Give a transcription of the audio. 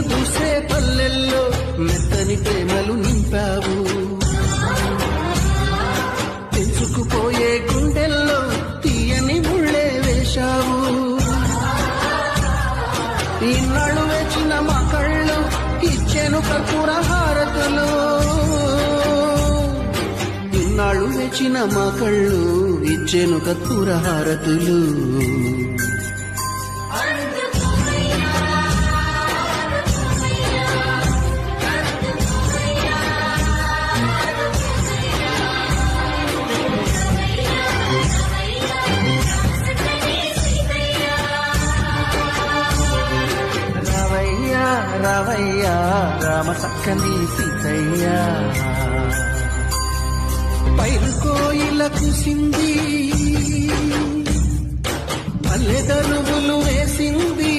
దూసే పల్లెల్లో మెత్తని ప్రేమలు నింపావు. తెంచుకుపోయే గుండెల్లో తీయని ముళ్ళే వేశావు. ఇన్నాళ్ళు వేచిన మా కళ్ళు ఇచ్చెను కర్పూర హారతులు. ఇన్నాళ్ళు వేచిన మా కళ్ళు ఇచ్చెను కర్పూర హారతులు. రావయ్యా రామ చక్కని సీతయ్యా. పైరు కోయిల కుసింది, పల్లె దరువులు వేసింది.